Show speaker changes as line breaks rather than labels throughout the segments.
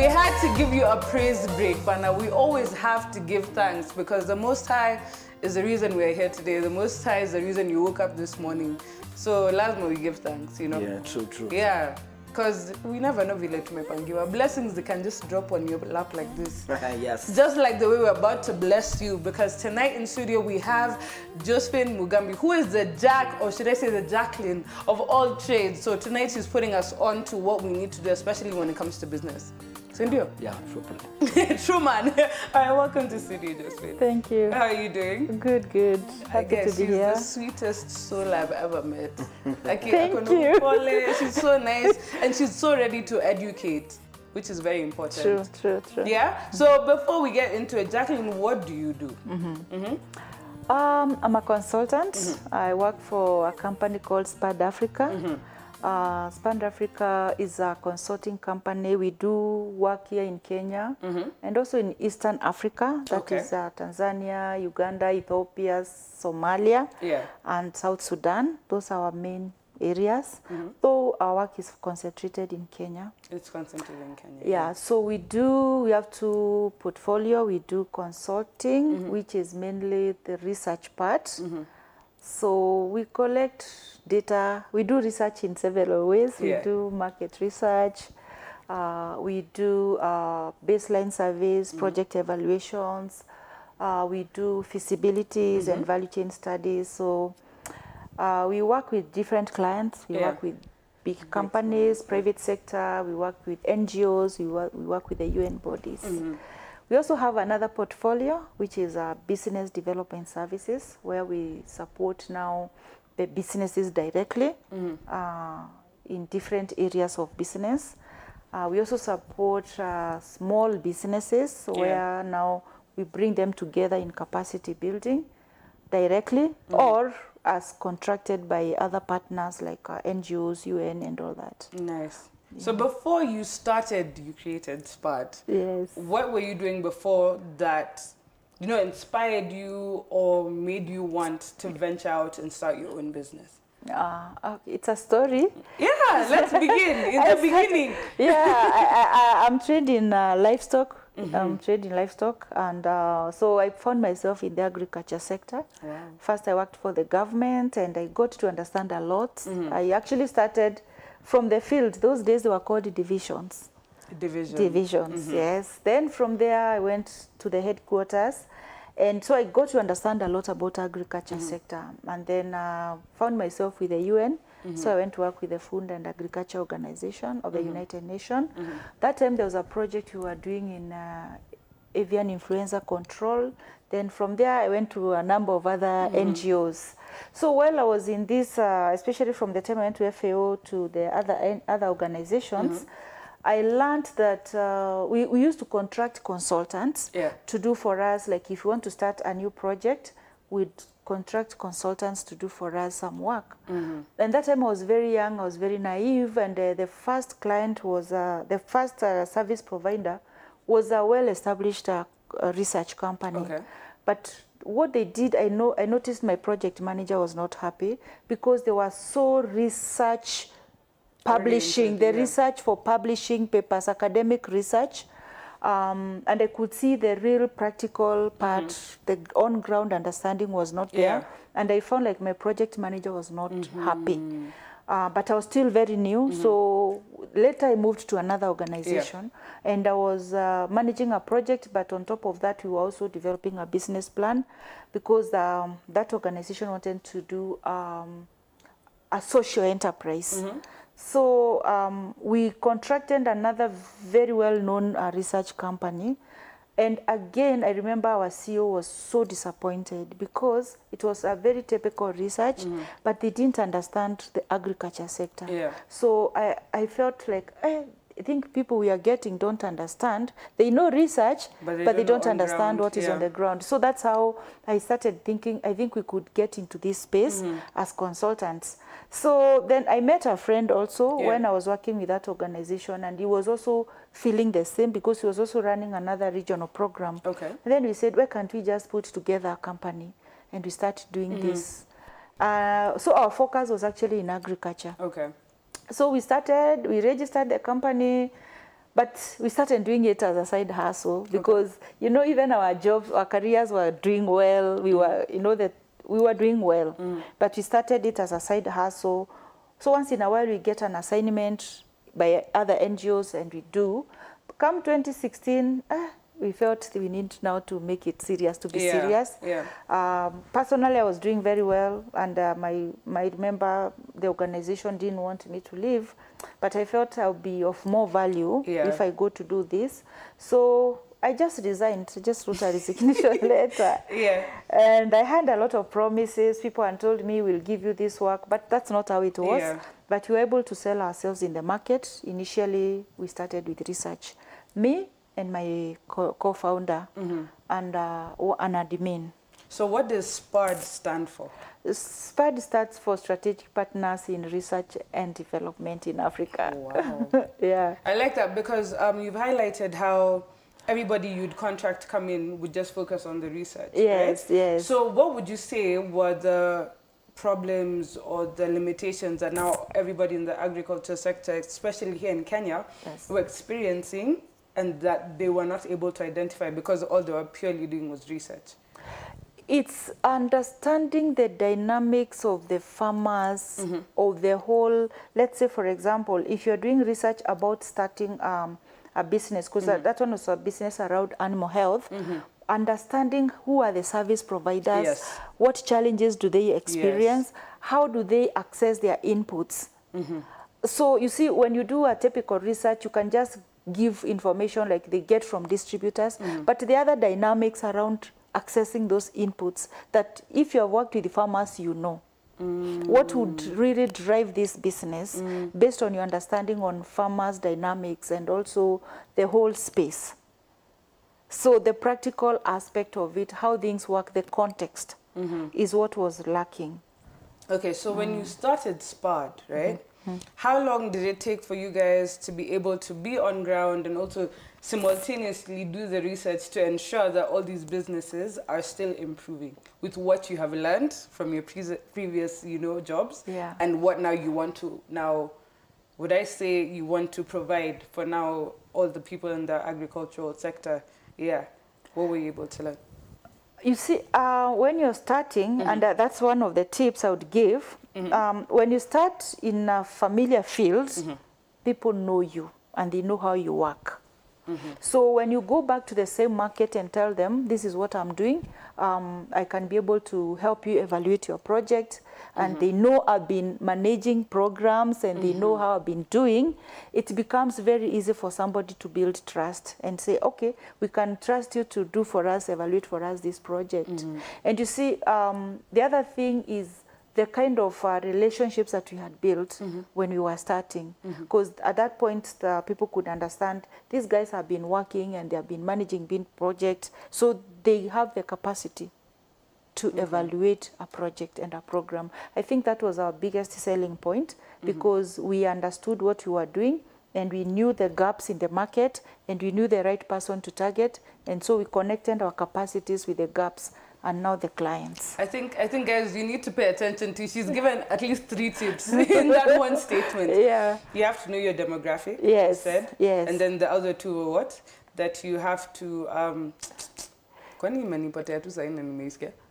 had to give you a praise break, but now we always have to give thanks because the Most High is the reason we're here today. The Most High is the reason you woke up this morning. So lazima we give thanks, you know?
Yeah, true.
Yeah, because we never know vile tumepangiwa. Blessings, they can just drop on your lap like this.
Yes.
Just like the way we're about to bless you, because tonight in studio we have Josephine Mugambi, who is the Jack, or should I say the Jacqueline, of all trades. So tonight she's putting us on to what we need to do, especially when it comes to business. Sindio?
Yeah, true.
True, man. All right, welcome to studio, Josephine.
Thank you.
How are you doing?
Good. Happy to be here.
She's the sweetest soul I've ever met. Like,
Thank you.
She's so nice and she's so ready to educate, which is very important.
True.
Yeah? So before we get into it, Jacqueline, what do you do?
I'm a consultant. I work for a company called Spad Africa. Spad Africa is a consulting company. We do work here in Kenya and also in Eastern Africa. That is Tanzania, Uganda, Ethiopia, Somalia, and South Sudan. Those are our main areas. Though our work is concentrated in Kenya.
It's concentrated in Kenya.
Yeah, so we have two portfolio. We do consulting, which is mainly the research part. So we collect data. We do research in several ways. We do market research. We do baseline surveys, project evaluations. We do feasibilities and value chain studies. So we work with different clients. We work with big companies, private sector. We work with NGOs. We work with the UN bodies. We also have another portfolio, which is business development services, where we support now the businesses directly in different areas of business. We also support small businesses, where now we bring them together in capacity building directly or as contracted by other partners like NGOs, UN, and all that.
Nice. So before you started, you created SPAD.
Yes.
What were you doing before that, you know, inspired you or made you want to venture out and start your own business?
It's a story.
Yeah, let's begin. In the beginning.
Yeah, I'm trained in livestock. I'm trained in livestock, and so I found myself in the agriculture sector.
Wow.
First, I worked for the government, and I got to understand a lot. I actually started from the field. Those days they were called divisions. Divisions, yes. Then from there, I went to the headquarters. And so I got to understand a lot about agriculture sector. And then found myself with the UN. So I went to work with the Food and Agriculture Organization of the United Nations. That time there was a project we were doing in avian influenza control. Then from there I went to a number of other NGOs. So while I was in this, especially from the time I went to FAO to the other organizations, I learned that we used to contract consultants to do for us, like if you want to start a new project, we'd contract consultants to do for us some work. And that time I was very young, I was very naive, and the first client was, the first service provider was a well-established research company. But what they did, I noticed my project manager was not happy because they were so research publishing, the research for publishing papers, academic research, and I could see the real practical part, the on-ground understanding was not there, and I found like my project manager was not happy. But I was still very new, so later I moved to another organization, and I was managing a project, but on top of that we were also developing a business plan because that organization wanted to do a social enterprise. So we contracted another very well-known research company. And again, I remember our CEO was so disappointed because it was a very typical research, but they didn't understand the agriculture sector. So I felt like, I think people we are getting don't understand. They know research, but they don't understand what is on the ground. So that's how I started thinking, I think we could get into this space as consultants. So then I met a friend also when I was working with that organization, and he was also feeling the same because he was also running another regional program. And then we said, why can't we just put together a company and we start doing this? So our focus was actually in agriculture. So we registered the company. But we started doing it as a side hustle because, you know, even our jobs, our careers were doing well. We were, you know, that we were doing well. But we started it as a side hustle. So once in a while we get an assignment by other NGOs and we do. Come 2016, we felt we need now to make it serious, to be serious. Personally, I was doing very well, and my member, the organization didn't want me to leave, but I felt I'll be of more value if I go to do this. So I just resigned, just wrote a resignation letter. And I had a lot of promises. People had told me, we'll give you this work, but that's not how it was. But we were able to sell ourselves in the market. Initially, we started with research. Me and my co-founder and an admin.
So what does SPARD stand for?
SPARD stands for Strategic Partners in Research and Development in Africa.
Wow. I like that because you've highlighted how everybody you'd contract come in would just focus on the research, right? So what would you say were the problems or the limitations that now everybody in the agriculture sector, especially here in Kenya, were experiencing, and that they were not able to identify because all they were purely doing was research?
It's understanding the dynamics of the farmers, of the whole, let's say, for example, if you're doing research about starting a business, because that one was a business around animal health, understanding who are the service providers, what challenges do they experience, how do they access their inputs. So you see, when you do a typical research, you can just give information like they get from distributors, but the other dynamics around accessing those inputs that if you have worked with the farmers, you know. What would really drive this business based on your understanding on farmers' dynamics and also the whole space. So the practical aspect of it, how things work, the context is what was lacking.
Okay, so when you started SPARD, right? How long did it take for you guys to be able to be on ground and also simultaneously do the research to ensure that all these businesses are still improving with what you have learned from your previous, you know, jobs and what now you want to would I say you want to provide for now all the people in the agricultural sector? What were you able to learn?
You see, when you're starting, and that's one of the tips I would give, when you start in a familiar field, people know you and they know how you work. So when you go back to the same market and tell them, this is what I'm doing, I can be able to help you evaluate your project, and they know I've been managing programs and they know how I've been doing, it becomes very easy for somebody to build trust and say, okay, we can trust you to do for us, evaluate for us this project. And you see, the other thing is the kind of relationships that we had built when we were starting. Because at that point, the people could understand these guys have been working and they have been managing big projects, so they have the capacity to evaluate a project and a program. I think that was our biggest selling point because we understood what we were doing and we knew the gaps in the market and we knew the right person to target, and so we connected our capacities with the gaps and now the clients.
I think guys, you need to pay attention to, she's given at least 3 tips in that one statement. You have to know your demographic, you said. And then the other 2 were what? That you have to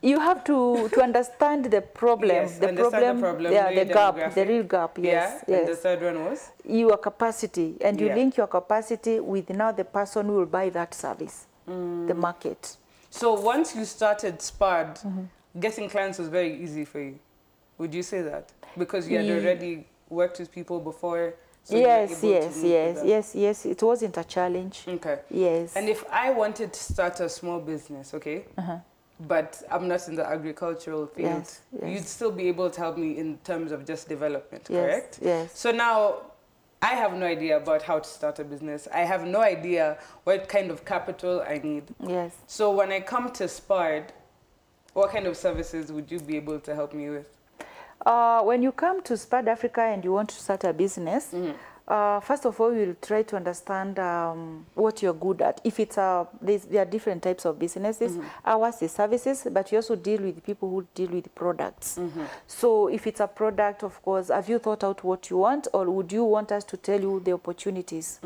you have to understand the problem, the gap, the real gap. And the third one was
your capacity, and you link your capacity with now the person who will buy that service, the market.
So once you started SPARD, getting clients was very easy for you. Would you say that? Because you had already worked with people before? So
yes, it wasn't a challenge.
Okay. And if I wanted to start a small business, but I'm not in the agricultural field, you'd still be able to help me in terms of just development, correct? So now I have no idea about how to start a business. I have no idea what kind of capital I need. So when I come to SPARD, what kind of services would you be able to help me with?
When you come to SPARD Africa and you want to start a business, First of all, we'll try to understand what you're good at. If it's there are different types of businesses. Ours is services, but you also deal with people who deal with products. So if it's a product, of course, have you thought out what you want, or would you want us to tell you the opportunities?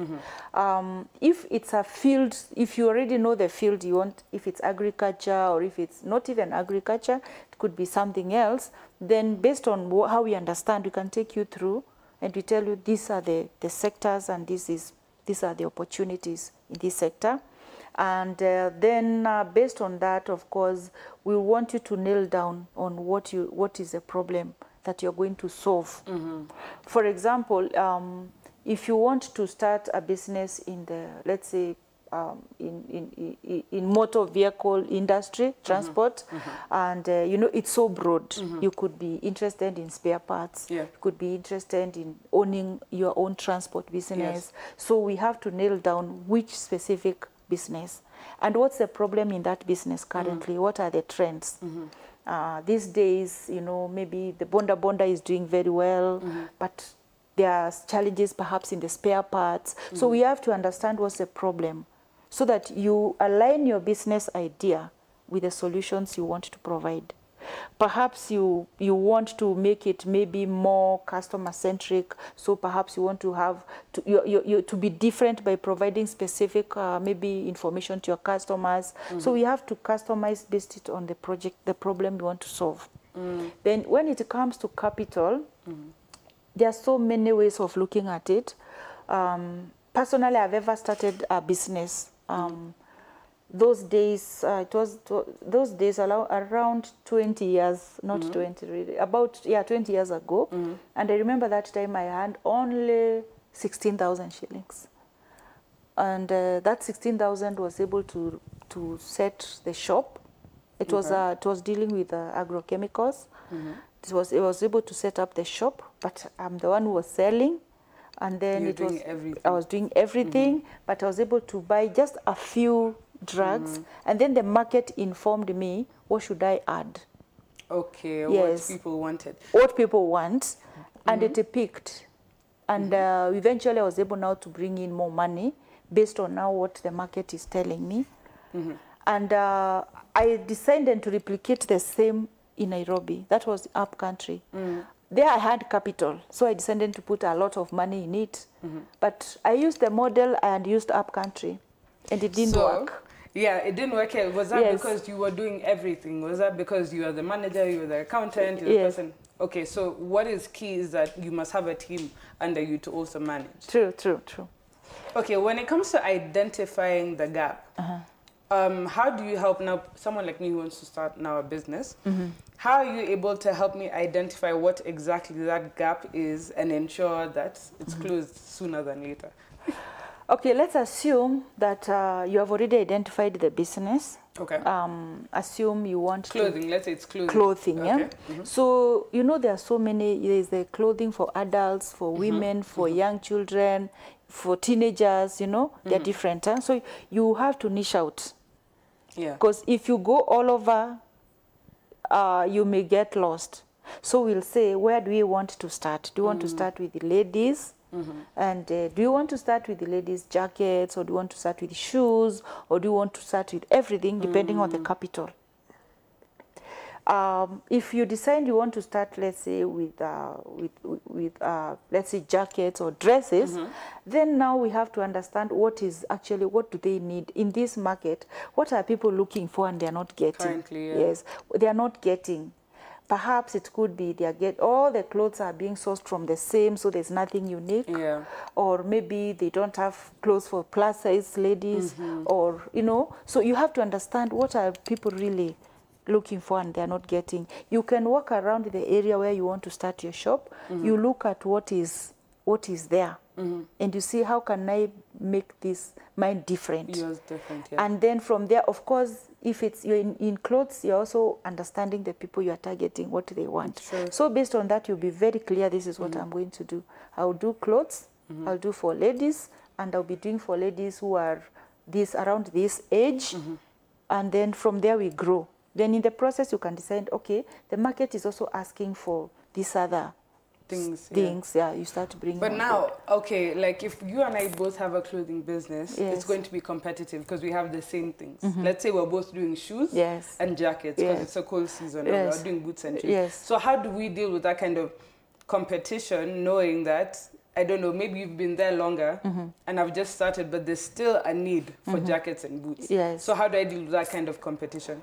If it's a field, if you already know the field you want, if it's agriculture or if it's not even agriculture, it could be something else, then based on how we understand, we can take you through and we tell you these are the sectors and these are the opportunities in this sector. And then based on that, of course, we want you to nail down on what is the problem that you're going to solve. For example, if you want to start a business in the, let's say, in motor vehicle industry, transport, and you know, it's so broad. You could be interested in spare parts. You could be interested in owning your own transport business. So we have to nail down which specific business and what's the problem in that business currently. What are the trends? These days, you know, maybe the bonda is doing very well, but there are challenges perhaps in the spare parts. So we have to understand what's the problem, so that you align your business idea with the solutions you want to provide. Perhaps you want to make it maybe more customer-centric, so perhaps you want to have to be different by providing specific maybe information to your customers. So we have to customize based on the project, the problem you want to solve. Then when it comes to capital, there are so many ways of looking at it. Personally, I've ever started a business. Those days, those days around 20 years, not 20 really, about 20 years ago. And I remember that time I had only 16,000 shillings. And that 16,000 was able to set the shop. It was dealing with agrochemicals. It was able to set up the shop, but I'm the one who was selling. And then I was doing everything, but I was able to buy just a few drugs. And then the market informed me, what should I add?
Okay, what people wanted.
What people want. And it peaked. And eventually I was able now to bring in more money based on now what the market is telling me. And I decided to replicate the same in Nairobi. That was up country. There I had capital, so I decided to put a lot of money in it. But I used the model and used up country, and it didn't work.
Yeah, it didn't work. Was that because you were doing everything? Was that because you were the manager, you were the accountant, you were the person? Okay, so what is key is that you must have a team under you to also manage.
True.
Okay, when it comes to identifying the gap, how do you help now someone like me who wants to start now a business? How are you able to help me identify what exactly that gap is and ensure that it's closed sooner than later?
Okay, let's assume that you have already identified the business.
Okay.
Assume you want
clothing. Let's say it's clothing.
Clothing, okay. So you know there are so many. There's the clothing for adults, for women, for young children, for teenagers. You know they're different. So you have to niche out. Yeah. Because if you go all over, you may get lost. So we'll say, where do we want to start? Do you want to start with the ladies? And do you want to start with the ladies' jackets, or do you want to start with shoes, or do you want to start with everything, depending on the capital? If you decide you want to start, let's say, with let's say jackets or dresses, then now we have to understand what do they need in this market? What are people looking for and they are not getting?
Currently,
yes, they are not getting. Perhaps it could be all the clothes are being sourced from the same, so there's nothing unique. Yeah. Or maybe they don't have clothes for plus size ladies, or you know. So you have to understand what are people really looking for and they're not getting. You can walk around the area where you want to start your shop. You look at what is there, and you see, how can I make this mine different? Yours different, yeah. And then from there, of course, if you're in clothes, you're also understanding the people you are targeting, what they want. Sure. So based on that, you'll be very clear, this is what I'm going to do. I'll do clothes, I'll do for ladies, and I'll be doing for ladies who are around this age, and then from there we grow. Then in the process, you can decide, okay, the market is also asking for this other things, yeah, you start bringing.
But now, okay, like if you and I both have a clothing business, it's going to be competitive because we have the same things. Let's say we're both doing shoes and jackets because it's a cold season and we're doing boots and shoes. So how do we deal with that kind of competition, knowing that, I don't know, maybe you've been there longer and I've just started, but there's still a need for jackets and boots. So how do I deal with that kind of competition?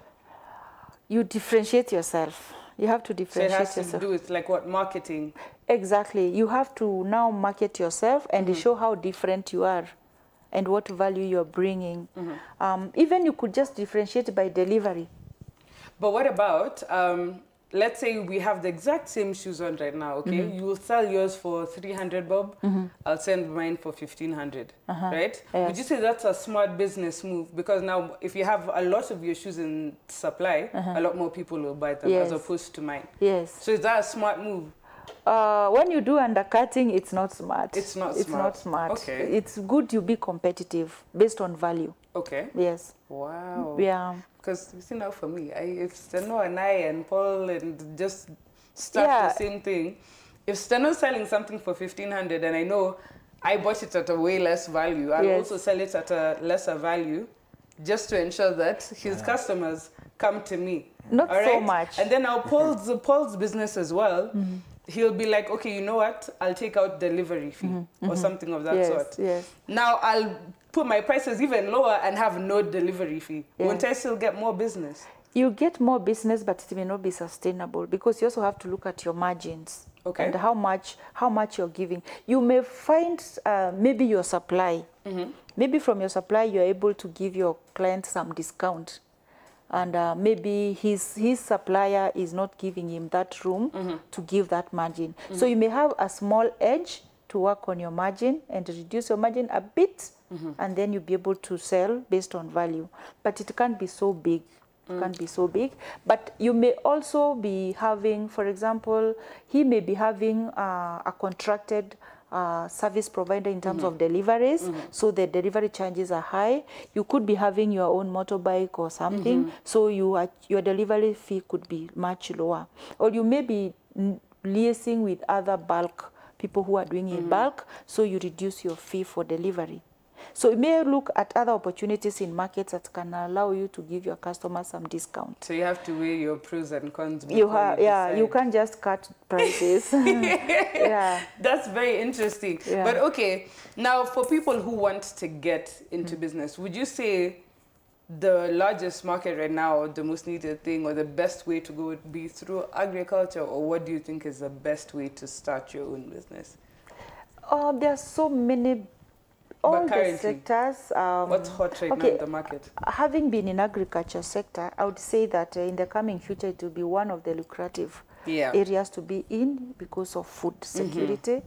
You differentiate yourself. You have to differentiate yourself. So it has to do
with like what, marketing?
Exactly. You have to now market yourself and show how different you are and what value you're bringing. Even you could just differentiate by delivery.
But what about, let's say we have the exact same shoes on right now, okay? You will sell yours for 300 bob, I'll send mine for 1500, right? Yes. Would you say that's a smart business move? Because now if you have a lot of your shoes in supply, a lot more people will buy them as opposed to mine. So is that a smart move?
When you do undercutting, it's not smart.
It's not smart.
It's not smart.
Okay.
It's good you be competitive based on value.
Okay.
Yes.
Wow.
Yeah.
Because you see now for me, if Steno and I and Paul and just start the same thing, if Steno's selling something for 1500 and I know I bought it at a way less value, I'll also sell it at a lesser value just to ensure that his customers come to me.
Not so much.
And then now Paul's business as well, he'll be like, okay, you know what? I'll take out delivery fee or something of that sort. Now I'll put my prices even lower and have no delivery fee. Won't I still get more business?
You get more business, but it may not be sustainable because you also have to look at your margins and how much you're giving. You may find maybe your supply. Maybe from your supply you're able to give your client some discount. And maybe his supplier is not giving him that room to give that margin. So you may have a small edge to work on your margin and reduce your margin a bit, and then you'll be able to sell based on value. But it can't be so big. It can't be so big. But you may also be having, for example, he may be having a contracted service provider in terms of deliveries, so the delivery charges are high. You could be having your own motorbike or something, so your delivery fee could be much lower. Or you may be liaising with other bulk people who are doing in bulk, so you reduce your fee for delivery. So you may look at other opportunities in markets that can allow you to give your customers some discount.
So you have to weigh your pros and cons.
You can't just cut prices.
That's very interesting. But okay, now for people who want to get into business, would you say the largest market right now, the most needed thing, or the best way to go would be through agriculture, or what do you think is the best way to start your own business? There
are so many. All the sectors.
What's hot right now in the market?
Having been in agriculture sector, I would say that in the coming future it will be one of the lucrative areas to be in because of food security,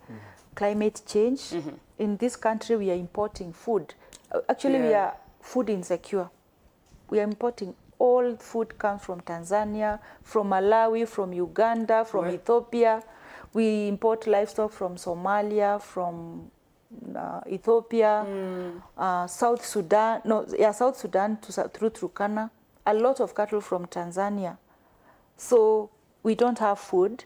climate change. In this country, we are importing food. Actually, we are food insecure. We are importing all food comes from Tanzania, from Malawi, from Uganda, from Ethiopia. We import livestock from Somalia, from Ethiopia, South Sudan, South Sudan through Turkana, a lot of cattle from Tanzania. So we don't have food.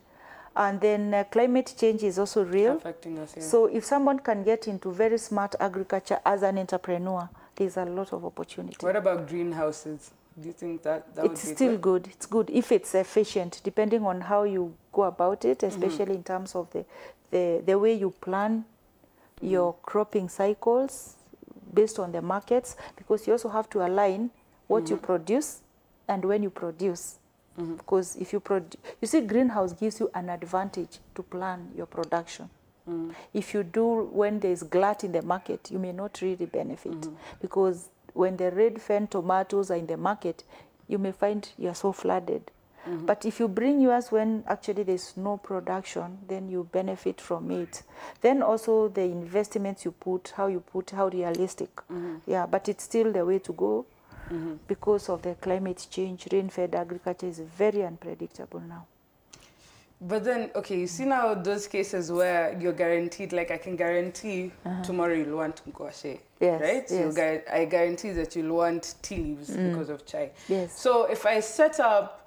And then climate change is also real.
Affecting us,
So if someone can get into very smart agriculture as an entrepreneur, there's a lot of opportunity.
What about greenhouses? Do you think that would be
It's still good. It's good if it's efficient, depending on how you go about it, especially in terms of the way you plan your cropping cycles based on the markets, because you also have to align what you produce and when you produce. Because if you produce, you see, greenhouse gives you an advantage to plan your production. If you do when there's glut in the market, you may not really benefit, because when the red fen tomatoes are in the market, you may find you're so flooded. But if you bring yours when actually there's no production, then you benefit from it. Then also the investments you put, how realistic. But it's still the way to go because of the climate change. Rain-fed agriculture is very unpredictable now.
But then, okay, you see now those cases where you're guaranteed, like I can guarantee tomorrow you'll want ngwashe, right?
Yes.
So I guarantee that you'll want tea leaves because of chai. So if I set up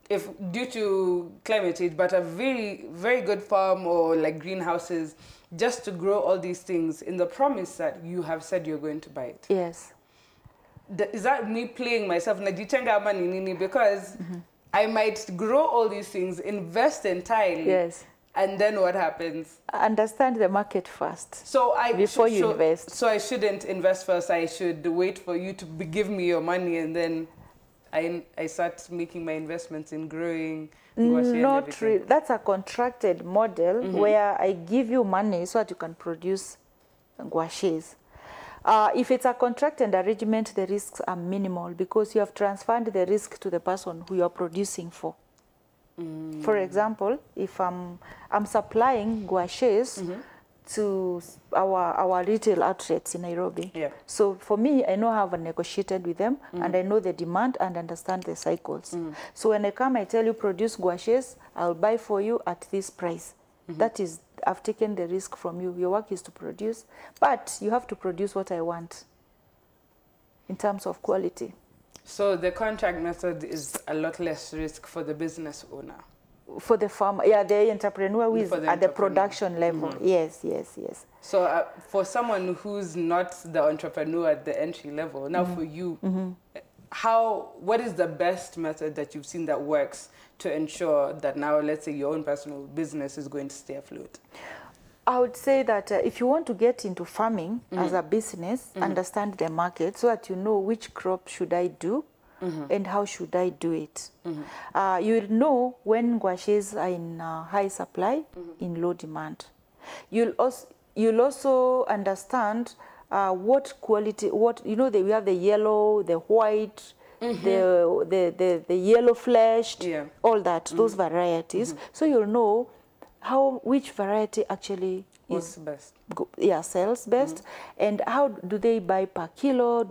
if due to climate change, but a very, very good farm or like greenhouses, just to grow all these things in the promise that you have said you're going to buy it.
Yes.
Is that me playing myself? Because I might grow all these things, invest entirely.
Yes.
And then what happens?
Understand the market first.
So
before you invest.
So I shouldn't invest first. I should wait for you to give me your money, and then I start making my investments in growing.
Not really. That's a contracted model where I give you money so that you can produce gouaches. If it's a contracted arrangement, the risks are minimal because you have transferred the risk to the person who you are producing for. For example, if I'm supplying gouaches to our retail outlets in Nairobi.
Yeah.
So for me, I know how I've negotiated with them and I know the demand and understand the cycles. So when I come, I tell you produce gouaches, I'll buy for you at this price. That is, I've taken the risk from you. Your work is to produce, but you have to produce what I want in terms of quality. So
the contract method is a lot less risk for the business owner.
For the farmer, yeah, the entrepreneur who is at the production level. Yes, yes, yes.
So for someone who's not the entrepreneur at the entry level, now for you, what is the best method that you've seen that works to ensure that now, let's say, your own personal business is going to stay afloat?
I would say that if you want to get into farming as a business, understand the market so that you know which crop should I do and how should I do it. You will know when gouaches are in high supply, in low demand. You'll also understand what quality, we have the yellow, the white, the yellow fleshed, all that, those varieties. So you'll know which variety actually is best. Sells best, and how do they buy per kilo?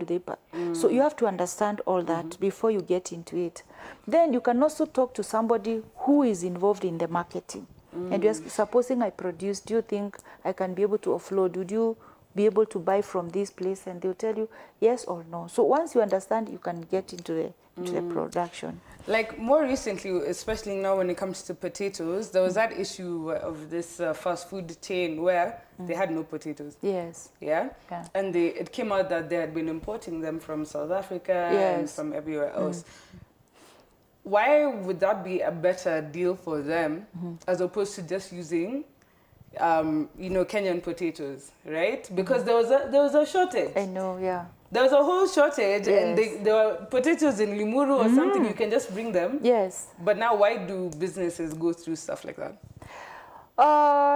So you have to understand all that before you get into it. Then you can also talk to somebody who is involved in the marketing. And you're supposing I produce, do you think I can be able to offload? Would you be able to buy from this place? And they'll tell you yes or no. So once you understand, you can get into the production.
Like more recently, especially now when it comes to potatoes, there was that issue of this fast food chain where they had no potatoes.
Yes.
Yeah? And it came out that they had been importing them from South Africa and from everywhere else. Why would that be a better deal for them as opposed to just using Kenyan potatoes, right? Because there was a shortage.
I know, yeah.
There was a whole shortage, and there were potatoes in Limuru or something. You can just bring them.
Yes.
But now, why do businesses go through stuff like that?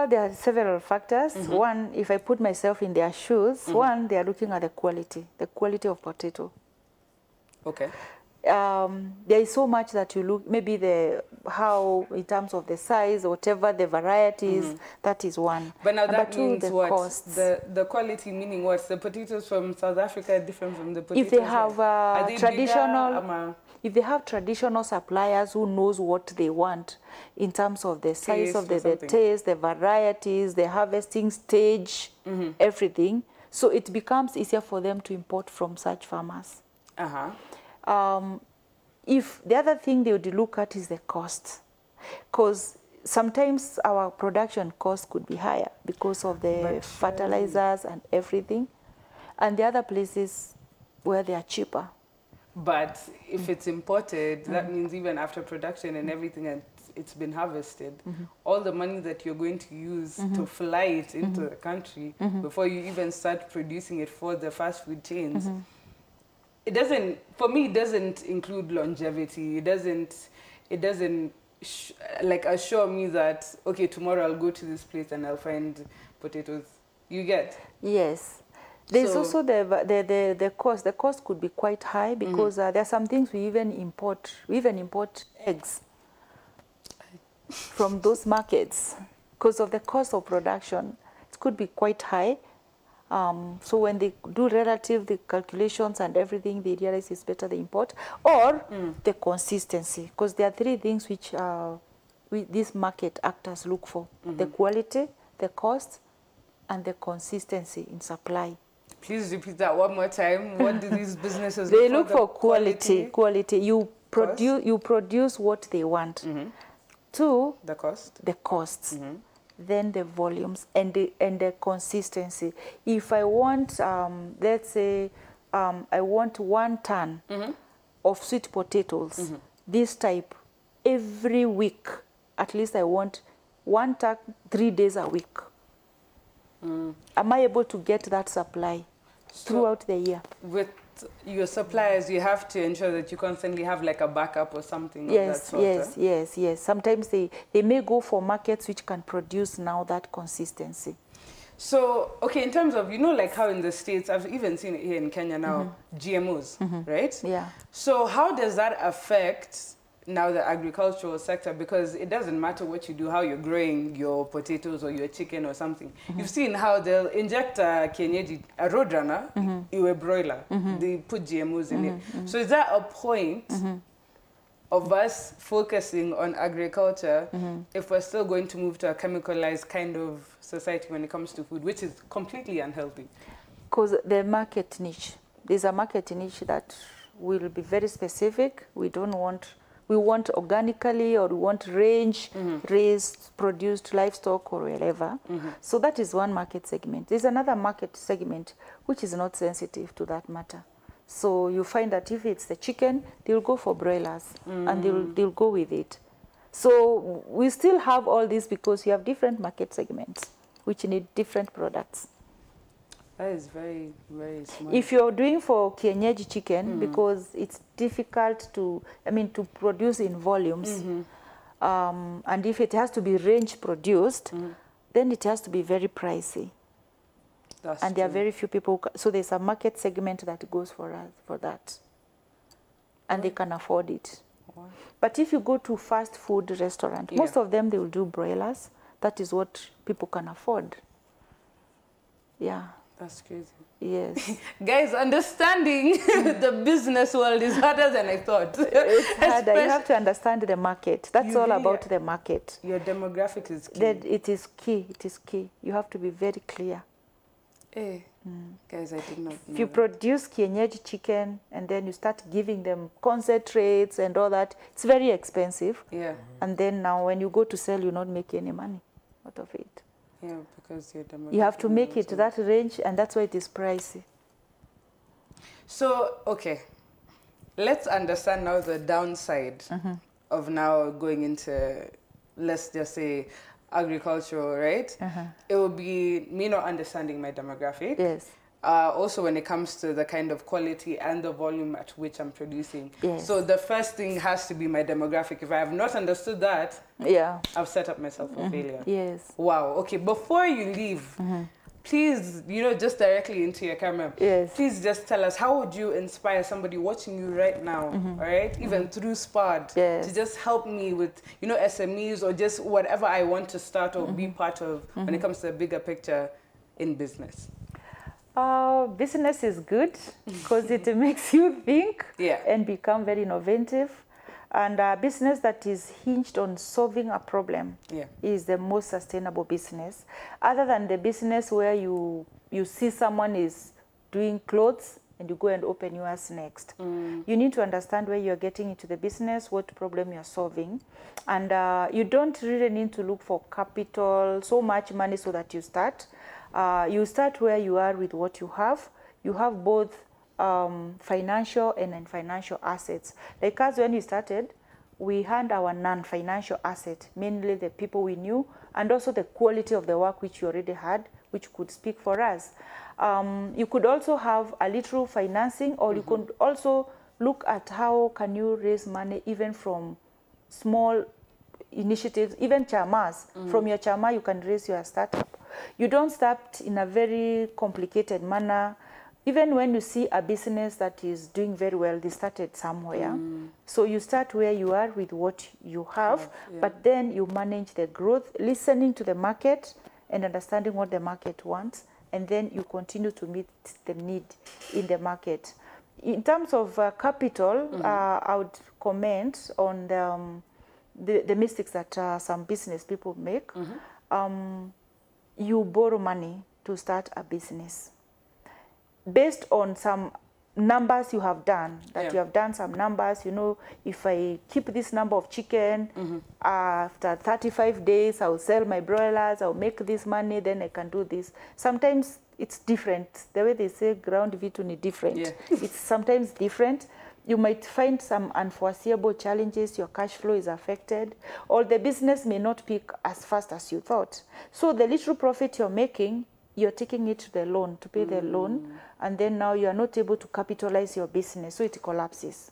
There are several factors. One, if I put myself in their shoes, one, they are looking at the quality of potato.
Okay.
There is so much that you look, maybe how in terms of the size, whatever the varieties, that is one.
But now that means
the
what?
Costs.
The quality meaning what? The potatoes from South Africa are different from the potatoes.
If they have traditional, if they have traditional suppliers who knows what they want in terms of the size of the taste, the varieties, the harvesting stage, everything, so it becomes easier for them to import from such farmers. If the other thing they would look at is the cost, because sometimes our production cost could be higher because of the fertilizers and everything, and the other places where they are cheaper.
But if it's imported, that means even after production and everything, and it's been harvested, all the money that you're going to use to fly it into the country before you even start producing it for the fast food chains, it doesn't, for me, it doesn't include longevity. It doesn't like assure me that, okay, tomorrow I'll go to this place and I'll find potatoes. You get?
Yes. There's also the cost. The cost could be quite high because there are some things we even import. We even import eggs from those markets because of the cost of production. It could be quite high. So when they do the calculations and everything, they realize it's better they import, or the consistency, because there are three things which these market actors look for: the quality, the cost, and the consistency in supply.
Please repeat that one more time. What do these businesses
look for? Quality. You You produce what they want. Two,
the cost.
The costs. Then the volumes and the consistency. If I want, let's say, I want 1 ton of sweet potatoes, this type, every week, at least I want 1 ton 3 days a week. Am I able to get that supply throughout the year? With
your suppliers, you have to ensure that you constantly have like a backup or something
yes,
of that sort.
Yes. Sometimes they may go for markets which can produce now that consistency.
So, okay, in terms of, you know, like how in the States, I've even seen it here in Kenya now, GMOs, right?
Yeah.
So how does that affect now the agricultural sector? Because it doesn't matter what you do, how you're growing your potatoes or your chicken or something. You've seen how they'll inject a kienyeji, a roadrunner, a broiler. They put GMOs in it. So is there a point of us focusing on agriculture if we're still going to move to a chemicalized kind of society when it comes to food, which is completely unhealthy?
Because the market niche, there's a market niche that will be very specific. We want organically, or we want range, raised, produced livestock or whatever. So that is one market segment. There's another market segment which is not sensitive to that matter. So you find that if it's the chicken, they'll go for broilers and they'll go with it. So we still have all this because you have different market segments which need different products.
That is very, very smart.
If you're doing for kienyeji chicken, because it's difficult to produce in volumes, and if it has to be range produced, then it has to be very pricey.
That's
and there are very few people, so there's a market segment that goes for that, and they can afford it. But if you go to fast food restaurant, most of them, they will do broilers. That is what people can afford. Yeah.
That's crazy.
Yes.
Guys, understanding the business world is harder than I thought.
It's harder. You have to understand the market. That's all about the market.
Your demographic is key.
It is key. It is key. You have to be very clear.
Hey, guys, I did not know.
If you produce kienyeji chicken and then you start giving them concentrates and all that, it's very expensive.
Yeah.
And then now when you go to sell, you not make any money out of it.
Yeah, because
you have to make it that range, and that's why it is pricey.
So, okay, let's understand now the downside of now going into, let's just say, agricultural, right? It will be me not understanding my demographic.
Yes.
Also when it comes to the kind of quality and the volume at which I'm producing.
Yes.
So the first thing has to be my demographic. If I have not understood that, I've set up myself for failure.
Yes.
Wow. Okay, before you leave, please, just directly into your camera, please just tell us, how would you inspire somebody watching you right now, all right, even through SPAD, to just help me with, SMEs or just whatever I want to start or be part of when it comes to the bigger picture in business?
Business is good because it makes you think and become very innovative. And a business that is hinged on solving a problem is the most sustainable business. Other than the business where you see someone is doing clothes and you go and open yours next. You need to understand where you're getting into the business, what problem you're solving. And you don't really need to look for capital, so much money so that you start. You start where you are with what you have. You have both financial and non-financial assets. Like us, when we started, we had our non-financial asset, mainly the people we knew, and also the quality of the work which you already had, which could speak for us. You could also have a little financing, or you could also look at how can you raise money even from small initiatives, even chamas. From your chama, you can raise your startup. You don't start in a very complicated manner. Even when you see a business that is doing very well, they started somewhere. So you start where you are with what you have, but then you manage the growth, listening to the market and understanding what the market wants, and then you continue to meet the need in the market. In terms of capital, I would comment on the mistakes that some business people make. You borrow money to start a business based on some numbers you have done, that you have done some numbers, you know, if I keep this number of chicken, after 35 days, I'll sell my broilers, I'll make this money, then I can do this. Sometimes it's different. The way they say ground vitu ni different. Yeah. It's sometimes different. You might find some unforeseeable challenges, your cash flow is affected, or the business may not pick as fast as you thought. So the little profit you're making, you're taking it to the loan, to pay the loan, and then now you are not able to capitalize your business, so it collapses.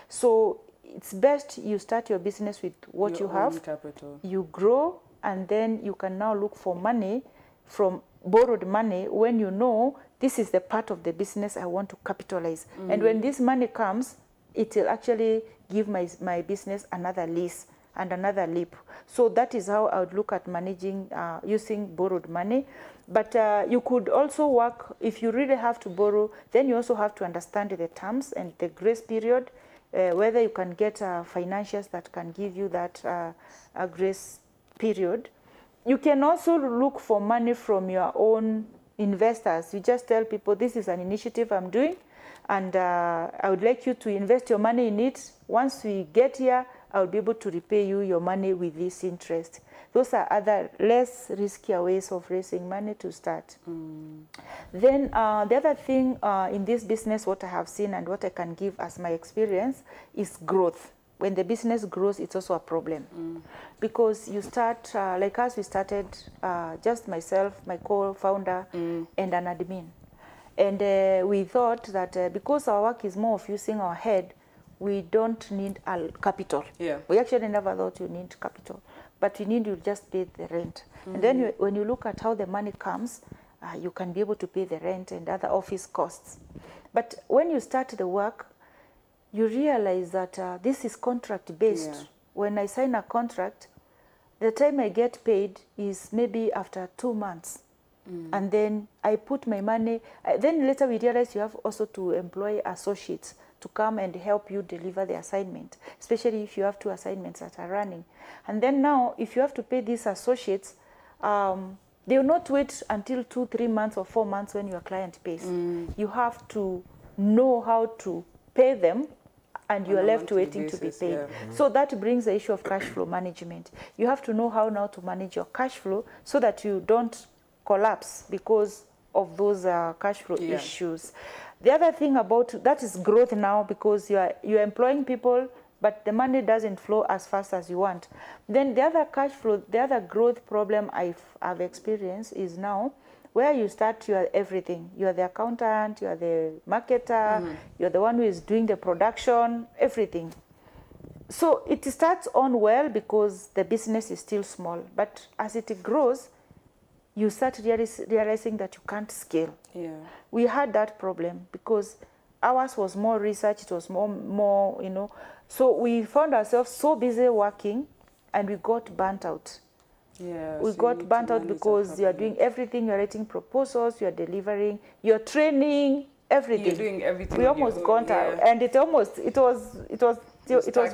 So it's best you start your business with what you have, capital. You grow, and then you can now look for money from borrowed money when you know this is the part of the business I want to capitalize. And when this money comes, it will actually give my business another lease and another leap. So that is how I would look at managing using borrowed money. But you could also work, if you really have to borrow, then you also have to understand the terms and the grace period, whether you can get financials that can give you that a grace period. You can also look for money from your own investors. You just tell people, this is an initiative I'm doing, and I would like you to invest your money in it. Once we get here, I'll be able to repay you your money with this interest. Those are other less riskier ways of raising money to start. Then the other thing in this business, what I have seen and what I can give as my experience is growth. When the business grows, it's also a problem. Because you start, like us, we started just myself, my co-founder, and an admin. And we thought that because our work is more of using our head, we don't need capital. Yeah. We actually never thought you need capital, but you need to just pay the rent. And then when you look at how the money comes, you can be able to pay the rent and other office costs. But when you start the work, you realize that this is contract-based. Yeah. When I sign a contract, the time I get paid is maybe after 2 months. And then I put my money, then later we realize you have also to employ associates to come and help you deliver the assignment, especially if you have 2 assignments that are running. And then now, if you have to pay these associates, they will not wait until 2, 3 months or 4 months when your client pays. You have to know how to pay them, and you are left waiting to be paid. Yeah. So that brings the issue of cash flow management. You have to know how now to manage your cash flow so that you don't collapse because of those cash flow issues. The other thing about that is growth now, because you're employing people, but the money doesn't flow as fast as you want. Then the other cash flow, the other growth problem I've experienced is now where you start, you are everything. You are the accountant, you are the marketer, you're the one who is doing the production, everything. So it starts on well because the business is still small, but as it grows, you start realizing that you can't scale. Yeah. We had that problem because ours was more research, it was more, you know. So we found ourselves so busy working and we got burnt out. Yeah, we got burnt out because you are doing everything, you're writing proposals, you're delivering, you're training, everything. You're doing everything. We almost got out, and it was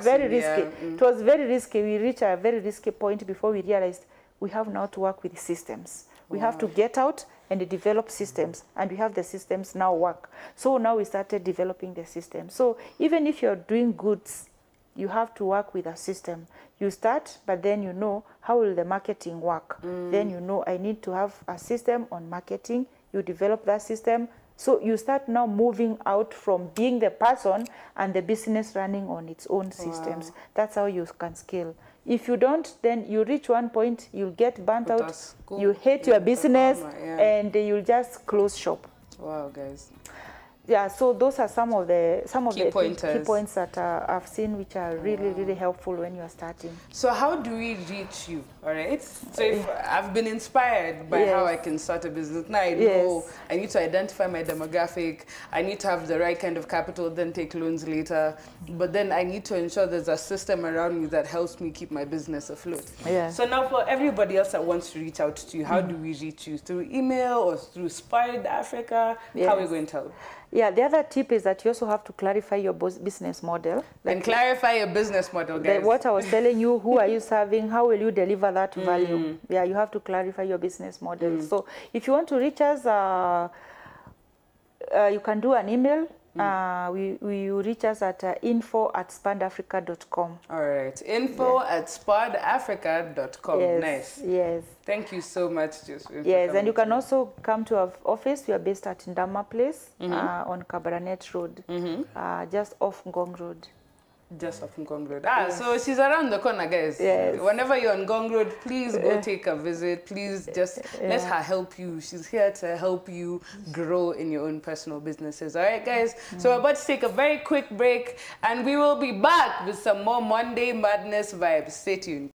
very risky. It was very risky. We reached a very risky point before we realized we have now to work with systems. We have to get out and develop systems, and we have the systems now work. So now we started developing the system. So even if you're doing goods, you have to work with a system. You start, but then you know how will the marketing work. Then you know I need to have a system on marketing. You develop that system. So you start now moving out from being the person and the business running on its own systems. That's how you can scale. If you don't, then you reach one point, you'll get burnt out, you hate your business, and you'll just close shop.
Wow, guys.
Yeah, so those are some of the key points that I've seen, which are really helpful when you are starting.
So how do we reach you? All right. So if I've been inspired by how I can start a business, now I know I need to identify my demographic. I need to have the right kind of capital, then take loans later. But then I need to ensure there's a system around me that helps me keep my business afloat. Yeah. So now for everybody else that wants to reach out to you, how do we reach you? Through email or through Spired Africa? How are we going to help?
Yeah, the other tip is that you also have to clarify your business model.
And clarify your business model, guys.
What I was telling you, who are you serving? How will you deliver that value? Yeah, you have to clarify your business model. So if you want to reach us, you can do an email. you reach us at info@spadafrica.com.
All right, info@spadafrica.com.
Yes,
Nice.
yes.
Thank you so much, Josephine.
Yes, and you can also come to our office. We are based at Ndama Place on Cabranet Road, just off Ngong Road.
Just off Ngong Road. So she's around the corner, guys.
Yes.
Whenever you're on Ngong Road, please go take a visit. Please just let her help you. She's here to help you grow in your own personal businesses. All right, guys? So we're about to take a very quick break, and we will be back with some more Monday Madness vibes. Stay tuned.